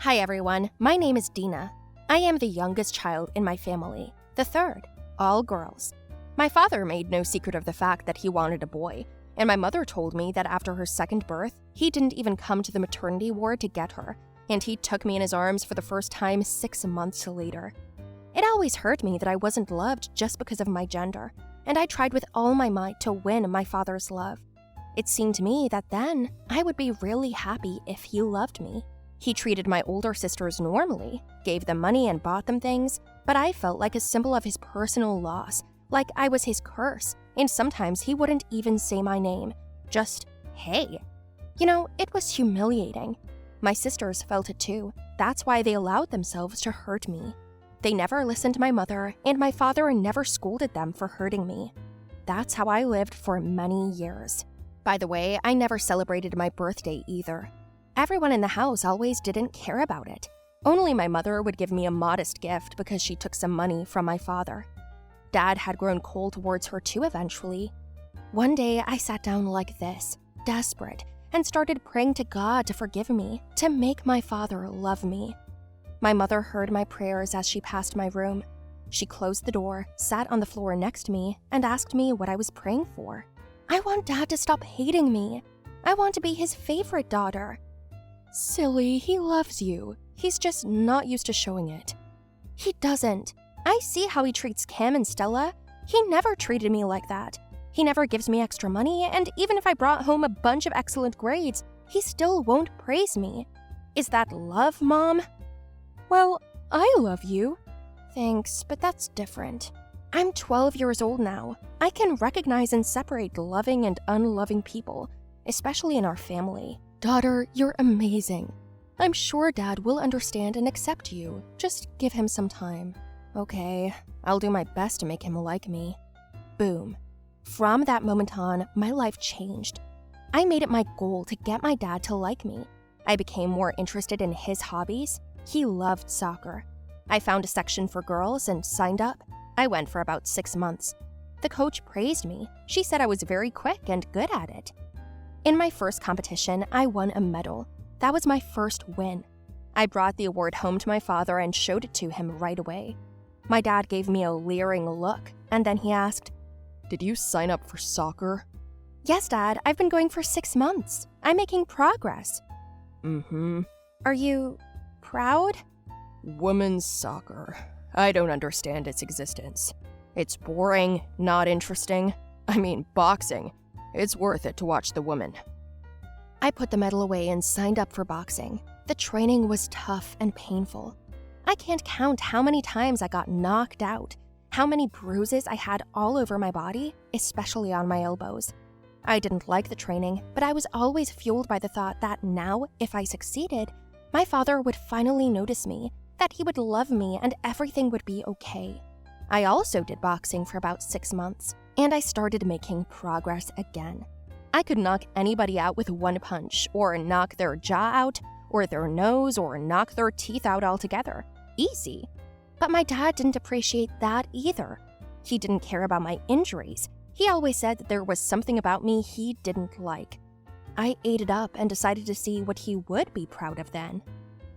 Hi everyone, my name is Dina. I am the youngest child in my family, the third, all girls. My father made no secret of the fact that he wanted a boy, and my mother told me that after her second birth, he didn't even come to the maternity ward to get her, and he took me in his arms for the first time 6 months later. It always hurt me that I wasn't loved just because of my gender, and I tried with all my might to win my father's love. It seemed to me that then I would be really happy if he loved me. He treated my older sisters normally, gave them money and bought them things, but I felt like a symbol of his personal loss, like I was his curse, and sometimes he wouldn't even say my name, just, hey. It was humiliating. My sisters felt it too. That's why they allowed themselves to hurt me. They never listened to my mother, and my father never scolded them for hurting me. That's how I lived for many years. By the way, I never celebrated my birthday either. Everyone in the house always didn't care about it. Only my mother would give me a modest gift because she took some money from my father. Dad had grown cold towards her too eventually. One day, I sat down like this, desperate, and started praying to God to forgive me, to make my father love me. My mother heard my prayers as she passed my room. She closed the door, sat on the floor next to me, and asked me what I was praying for. I want Dad to stop hating me. I want to be his favorite daughter. Silly, he loves you. He's just not used to showing it. He doesn't. I see how he treats Cam and Stella. He never treated me like that. He never gives me extra money, and even if I brought home a bunch of excellent grades, he still won't praise me. Is that love, Mom? Well, I love you. Thanks, but that's different. I'm 12 years old now. I can recognize and separate loving and unloving people, especially in our family. Daughter, you're amazing. I'm sure Dad will understand and accept you. Just give him some time. Okay, I'll do my best to make him like me. Boom. From that moment on, my life changed. I made it my goal to get my dad to like me. I became more interested in his hobbies. He loved soccer. I found a section for girls and signed up. I went for about 6 months. The coach praised me. She said I was very quick and good at it. In my first competition, I won a medal. That was my first win. I brought the award home to my father and showed it to him right away. My dad gave me a leering look, and then he asked, "Did you sign up for soccer?" "Yes, Dad. I've been going for 6 months. I'm making progress." "Mm-hmm. Are you proud?" "Women's soccer. I don't understand its existence. It's boring, not interesting. I mean, boxing. It's worth it to watch the women." I put the medal away and signed up for boxing. The training was tough and painful. I can't count how many times I got knocked out, how many bruises I had all over my body, especially on my elbows. I didn't like the training, but I was always fueled by the thought that now, if I succeeded, my father would finally notice me, that he would love me and everything would be okay. I also did boxing for about 6 months, and I started making progress again. I could knock anybody out with one punch, or knock their jaw out, or their nose, or knock their teeth out altogether. Easy. But my dad didn't appreciate that either. He didn't care about my injuries. He always said that there was something about me he didn't like. I ate it up and decided to see what he would be proud of then.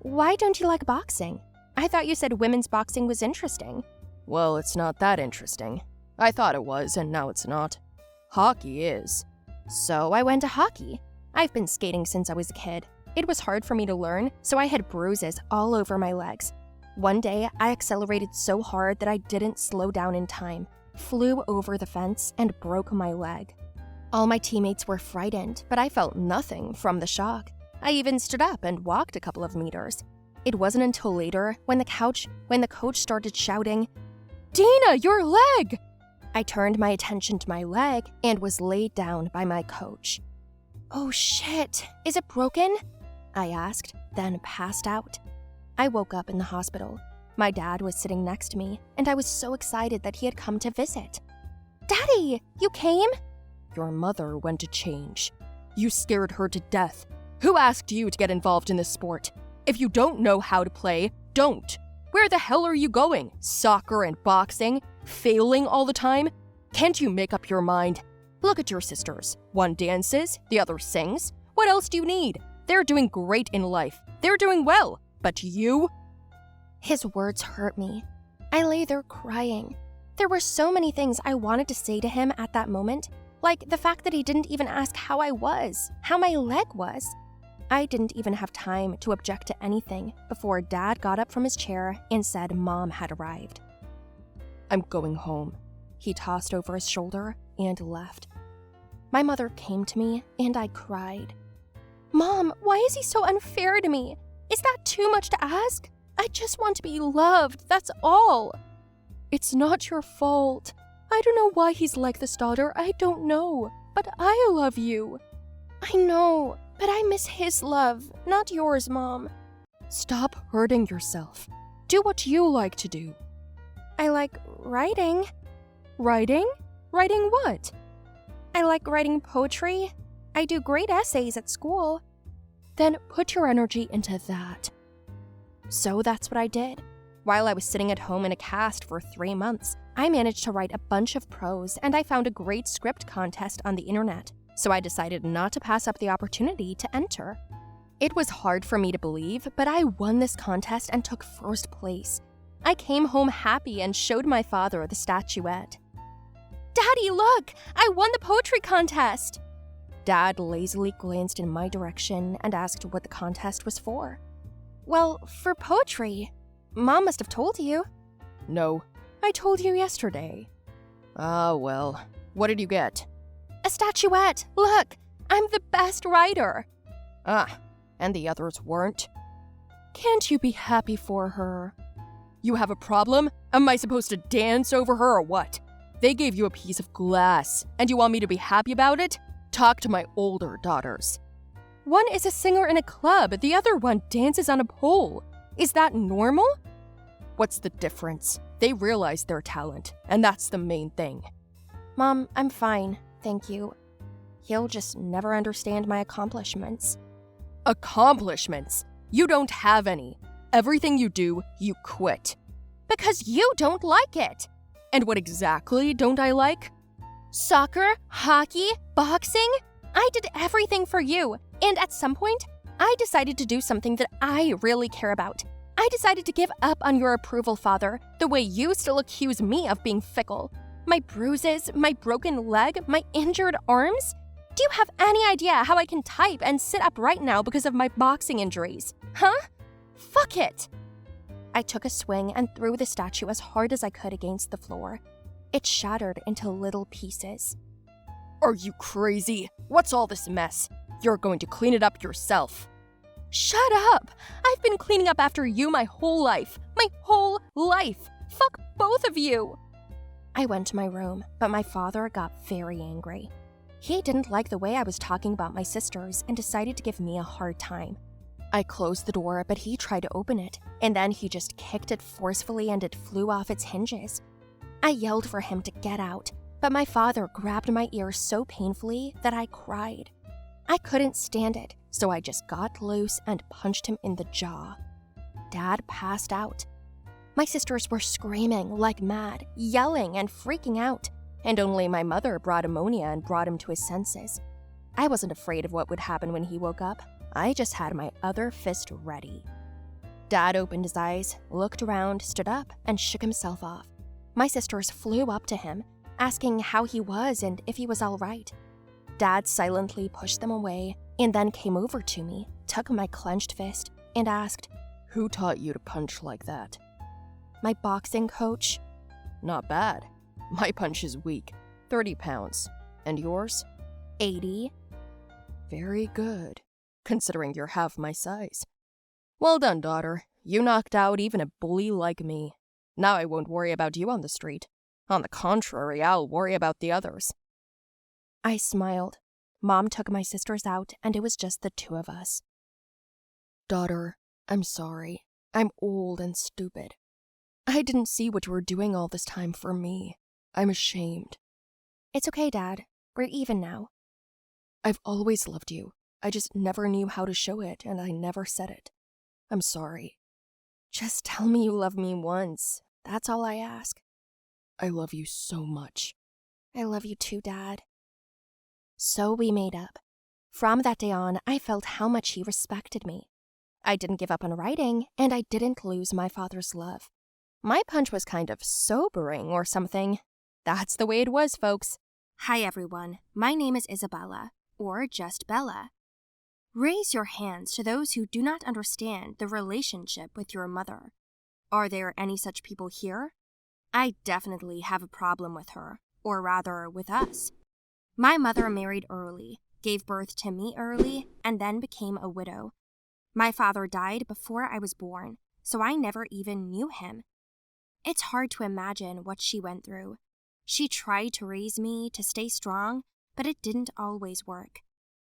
"Why don't you like boxing? I thought you said women's boxing was interesting." "Well, it's not that interesting. I thought it was, and now it's not. Hockey is." So I went to hockey. I've been skating since I was a kid. It was hard for me to learn, so I had bruises all over my legs. One day, I accelerated so hard that I didn't slow down in time, flew over the fence, and broke my leg. All my teammates were frightened, but I felt nothing from the shock. I even stood up and walked a couple of meters. It wasn't until later, when the coach started shouting, "Dina, your leg!" I turned my attention to my leg and was laid down by my coach. "Oh shit, is it broken?" I asked, then passed out. I woke up in the hospital. My dad was sitting next to me, and I was so excited that he had come to visit. "Daddy, you came?" "Your mother went to change. You scared her to death. Who asked you to get involved in this sport? If you don't know how to play, don't. Where the hell are you going? Soccer and boxing? Failing all the time? Can't you make up your mind? Look at your sisters. One dances, the other sings. What else do you need? They're doing great in life. They're doing well. But you? His words hurt me. I lay there crying. There were so many things I wanted to say to him at that moment, like the fact that he didn't even ask how I was, how my leg was. I didn't even have time to object to anything before Dad got up from his chair and said Mom had arrived. I'm going home. He tossed over his shoulder and left. My mother came to me and I cried. Mom, why is he so unfair to me? Is that too much to ask? I just want to be loved, that's all. It's not your fault. I don't know why he's like this, daughter, I don't know. But I love you. I know, but I miss his love, not yours, Mom. Stop hurting yourself. Do what you like to do. I like writing. Writing? Writing what? I like writing poetry. I do great essays at school. Then put your energy into that. So that's what I did. While I was sitting at home in a cast for 3 months, I managed to write a bunch of prose and I found a great script contest on the internet, so I decided not to pass up the opportunity to enter. It was hard for me to believe, but I won this contest and took first place. I came home happy and showed my father the statuette. Daddy, look! I won the poetry contest! Dad lazily glanced in my direction and asked what the contest was for. Well, for poetry. Mom must have told you. No, I told you yesterday. Ah, well, what did you get? A statuette! Look! I'm the best writer! Ah, and the others weren't? Can't you be happy for her? You have a problem? Am I supposed to dance over her or what? They gave you a piece of glass, and you want me to be happy about it? Talk to my older daughters. One is a singer in a club, the other one dances on a pole. Is that normal? What's the difference? They realize their talent, and that's the main thing. Mom, I'm fine, thank you. He'll just never understand my accomplishments. Accomplishments? You don't have any. Everything you do, you quit. Because you don't like it. And what exactly don't I like? Soccer, hockey, boxing? I did everything for you, and at some point, I decided to do something that I really care about. I decided to give up on your approval, Father, the way you still accuse me of being fickle. My bruises, my broken leg, my injured arms? Do you have any idea how I can type and sit up right now because of my boxing injuries? Huh? Fuck it! I took a swing and threw the statue as hard as I could against the floor. It shattered into little pieces. Are you crazy? What's all this mess? You're going to clean it up yourself. Shut up! I've been cleaning up after you my whole life. My whole life! Fuck both of you! I went to my room, but my father got very angry. He didn't like the way I was talking about my sisters and decided to give me a hard time. I closed the door, but he tried to open it, and then he just kicked it forcefully and it flew off its hinges. I yelled for him to get out, but my father grabbed my ear so painfully that I cried. I couldn't stand it, so I just got loose and punched him in the jaw. Dad passed out. My sisters were screaming like mad, yelling and freaking out, and only my mother brought ammonia and brought him to his senses. I wasn't afraid of what would happen when he woke up. I just had my other fist ready. Dad opened his eyes, looked around, stood up, and shook himself off. My sisters flew up to him, asking how he was and if he was all right. Dad silently pushed them away and then came over to me, took my clenched fist, and asked, "Who taught you to punch like that?" "My boxing coach." "Not bad. My punch is weak, 30 pounds. And yours?" 80. "Very good, considering you're half my size. Well done, daughter. You knocked out even a bully like me. Now I won't worry about you on the street. On the contrary, I'll worry about the others." I smiled. Mom took my sisters out, and it was just the two of us. "Daughter, I'm sorry. I'm old and stupid. I didn't see what you were doing all this time for me. I'm ashamed." "It's okay, Dad. We're even now." "I've always loved you. I just never knew how to show it, and I never said it. I'm sorry. Just tell me you love me once. That's all I ask." "I love you so much." "I love you too, Dad." So we made up. From that day on, I felt how much he respected me. I didn't give up on writing, and I didn't lose my father's love. My punch was kind of sobering or something. That's the way it was, folks. Hi, everyone. My name is Isabella, or just Bella. Raise your hands to those who do not understand the relationship with your mother. Are there any such people here? I definitely have a problem with her, or rather, with us. My mother married early, gave birth to me early, and then became a widow. My father died before I was born, so I never even knew him. It's hard to imagine what she went through. She tried to raise me to stay strong, but it didn't always work.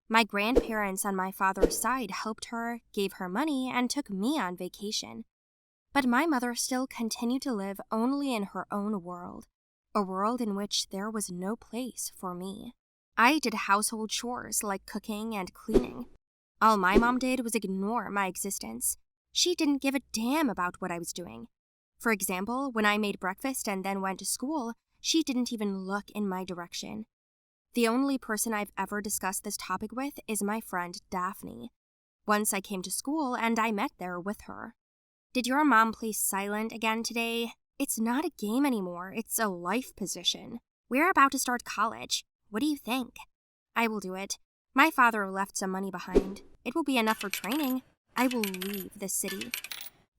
My grandparents on my father's side helped her, gave her money, and took me on vacation. But my mother still continued to live only in her own world, a world in which there was no place for me. I did household chores like cooking and cleaning. All my mom did was ignore my existence. She didn't give a damn about what I was doing. For example, when I made breakfast and then went to school, she didn't even look in my direction. The only person I've ever discussed this topic with is my friend Daphne. Once I came to school and I met there with her. Did your mom play silent again today? It's not a game anymore, it's a life position. We're about to start college. What do you think? I will do it. My father left some money behind. It will be enough for training. I will leave the city.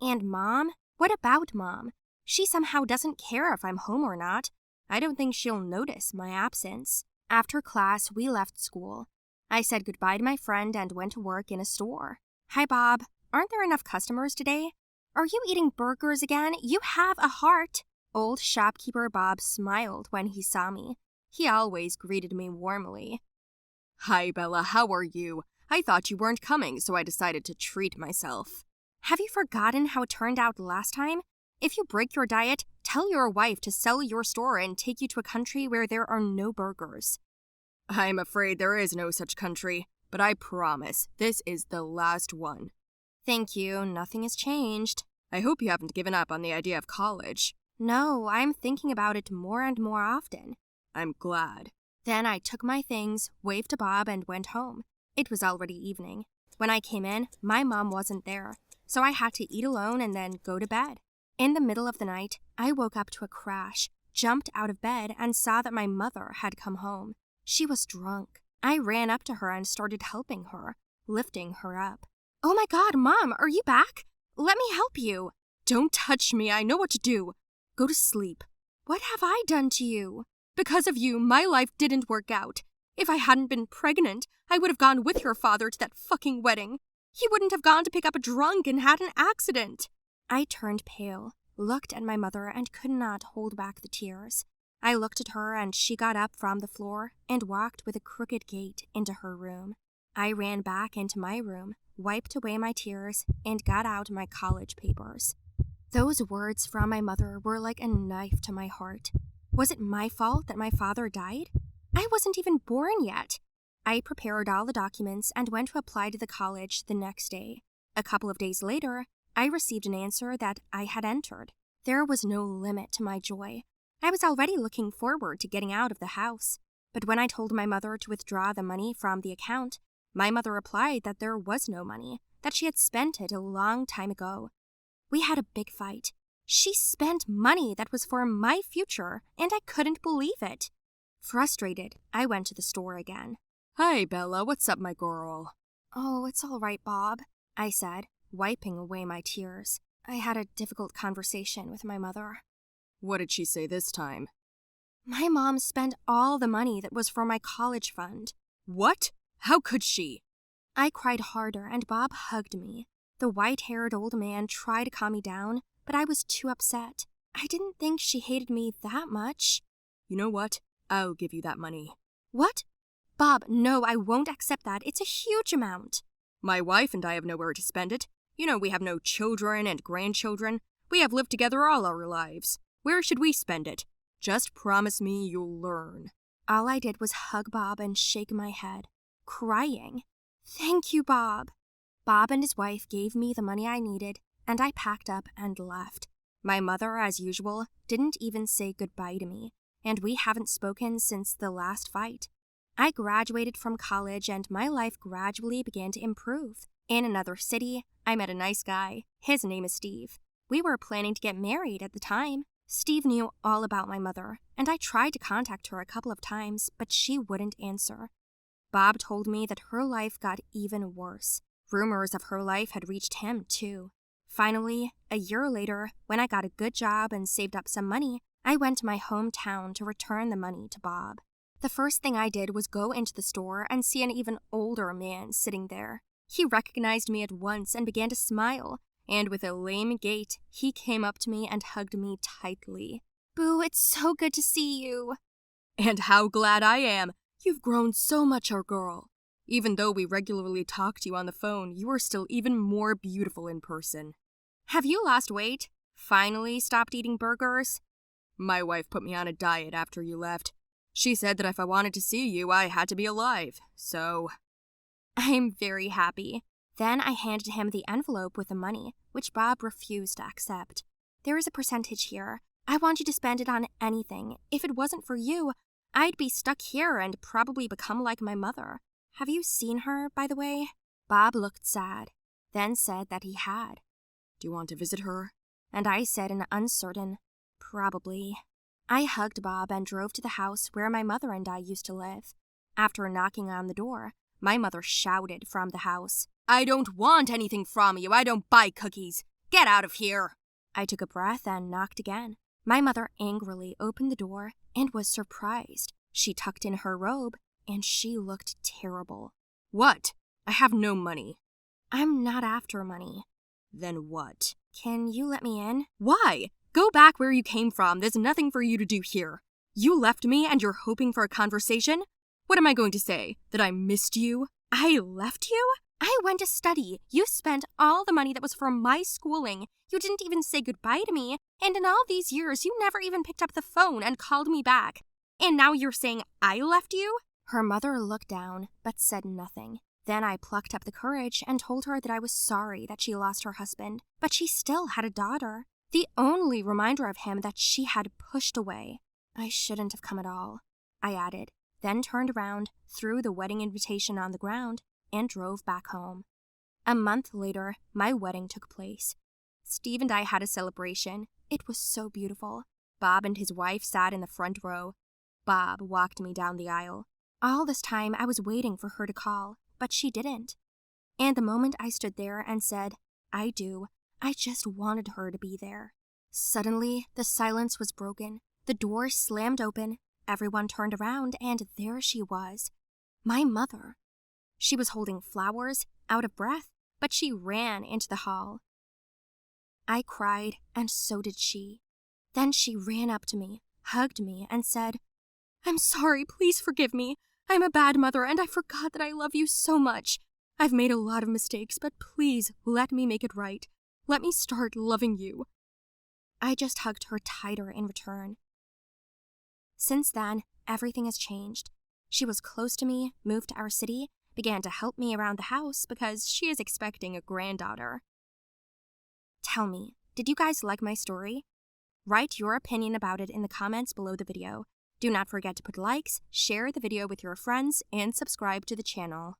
And Mom? What about Mom? She somehow doesn't care if I'm home or not. I don't think she'll notice my absence. After class, we left school. I said goodbye to my friend and went to work in a store. Hi, Bob. Aren't there enough customers today? Are you eating burgers again? You have a heart. Old shopkeeper Bob smiled when he saw me. He always greeted me warmly. Hi, Bella. How are you? I thought you weren't coming, so I decided to treat myself. Have you forgotten how it turned out last time? If you break your diet, tell your wife to sell your store and take you to a country where there are no burgers. I'm afraid there is no such country, but I promise this is the last one. Thank you. Nothing has changed. I hope you haven't given up on the idea of college. No, I'm thinking about it more and more often. I'm glad. Then I took my things, waved to Bob, and went home. It was already evening. When I came in, my mom wasn't there, so I had to eat alone and then go to bed. In the middle of the night, I woke up to a crash, jumped out of bed, and saw that my mother had come home. She was drunk. I ran up to her and started helping her, lifting her up. Oh my God, Mom, are you back? Let me help you. Don't touch me, I know what to do. Go to sleep. What have I done to you? Because of you, my life didn't work out. If I hadn't been pregnant, I would have gone with your father to that fucking wedding. He wouldn't have gone to pick up a drunk and had an accident. I turned pale, looked at my mother, and could not hold back the tears. I looked at her, and she got up from the floor and walked with a crooked gait into her room. I ran back into my room, wiped away my tears, and got out my college papers. Those words from my mother were like a knife to my heart. Was it my fault that my father died? I wasn't even born yet. I prepared all the documents and went to apply to the college the next day. A couple of days later, I received an answer that I had entered. There was no limit to my joy. I was already looking forward to getting out of the house. But when I told my mother to withdraw the money from the account, my mother replied that there was no money, that she had spent it a long time ago. We had a big fight. She spent money that was for my future, and I couldn't believe it. Frustrated, I went to the store again. Hi, Bella. What's up, my girl? Oh, it's all right, Bob, I said, wiping away my tears. I had a difficult conversation with my mother. What did she say this time? My mom spent all the money that was for my college fund. What? How could she? I cried harder, and Bob hugged me. The white-haired old man tried to calm me down, but I was too upset. I didn't think she hated me that much. You know what? I'll give you that money. What? Bob, no, I won't accept that. It's a huge amount. My wife and I have nowhere to spend it. You know, we have no children and grandchildren. We have lived together all our lives. Where should we spend it? Just promise me you'll learn. All I did was hug Bob and shake my head, crying. Thank you, Bob. Bob and his wife gave me the money I needed, and I packed up and left. My mother, as usual, didn't even say goodbye to me, and we haven't spoken since the last fight. I graduated from college, and my life gradually began to improve. In another city, I met a nice guy. His name is Steve. We were planning to get married at the time. Steve knew all about my mother, and I tried to contact her a couple of times, but she wouldn't answer. Bob told me that her life got even worse. Rumors of her life had reached him, too. Finally, a year later, when I got a good job and saved up some money, I went to my hometown to return the money to Bob. The first thing I did was go into the store and see an even older man sitting there. He recognized me at once and began to smile, and with a lame gait, he came up to me and hugged me tightly. "Boo, it's so good to see you." "And how glad I am. You've grown so much, our girl. Even though we regularly talk to you on the phone, you are still even more beautiful in person." "Have you lost weight? Finally stopped eating burgers?" "My wife put me on a diet after you left. She said that if I wanted to see you, I had to be alive, so..." "I'm very happy." Then I handed him the envelope with the money, which Bob refused to accept. "There is a percentage here. I want you to spend it on anything. If it wasn't for you, I'd be stuck here and probably become like my mother. Have you seen her, by the way?" Bob looked sad, then said that he had. "Do you want to visit her?" And I said in uncertain, "Probably." I hugged Bob and drove to the house where my mother and I used to live. After knocking on the door, my mother shouted from the house, "I don't want anything from you. I don't buy cookies. Get out of here." I took a breath and knocked again. My mother angrily opened the door and was surprised. She tucked in her robe, and she looked terrible. "What? I have no money." "I'm not after money." "Then what?" "Can you let me in?" "Why? Go back where you came from. There's nothing for you to do here. You left me and you're hoping for a conversation? What am I going to say? That I missed you?" "I left you? I went to study. You spent all the money that was for my schooling. You didn't even say goodbye to me. And in all these years, you never even picked up the phone and called me back. And now you're saying I left you?" Her mother looked down, but said nothing. Then I plucked up the courage and told her that I was sorry that she lost her husband, but she still had a daughter. The only reminder of him that she had pushed away. "I shouldn't have come at all," I added, then turned around, threw the wedding invitation on the ground, and drove back home. A month later, my wedding took place. Steve and I had a celebration. It was so beautiful. Bob and his wife sat in the front row. Bob walked me down the aisle. All this time, I was waiting for her to call, but she didn't. And the moment I stood there and said, "I do," I just wanted her to be there. Suddenly, the silence was broken. The door slammed open. Everyone turned around, and there she was. My mother. She was holding flowers, out of breath, but she ran into the hall. I cried, and so did she. Then she ran up to me, hugged me, and said, "I'm sorry, please forgive me. I'm a bad mother, and I forgot that I love you so much. I've made a lot of mistakes, but please let me make it right. Let me start loving you." I just hugged her tighter in return. Since then, everything has changed. She was close to me, moved to our city, began to help me around the house because she is expecting a granddaughter. Tell me, did you guys like my story? Write your opinion about it in the comments below the video. Do not forget to put likes, share the video with your friends, and subscribe to the channel.